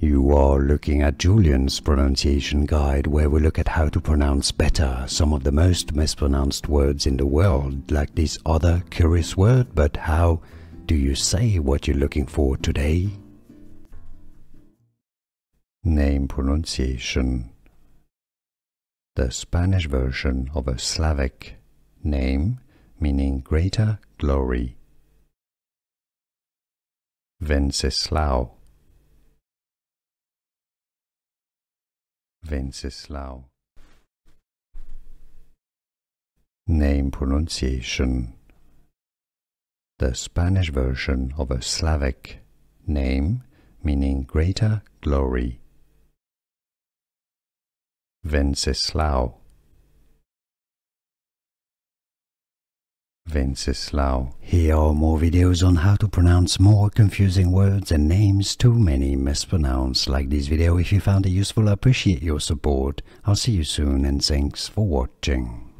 You are looking at Julian's pronunciation guide, where we look at how to pronounce better some of the most mispronounced words in the world, like this other curious word. But how do you say what you're looking for today? Name pronunciation. The Spanish version of a Slavic name meaning greater glory. Wenceslao. Wenceslao. Name pronunciation. The Spanish version of a Slavic name meaning greater glory. Wenceslao. Wenceslao. Here are more videos on how to pronounce more confusing words and names too many mispronounced. Like this video if you found it useful. I appreciate your support. I'll see you soon and thanks for watching.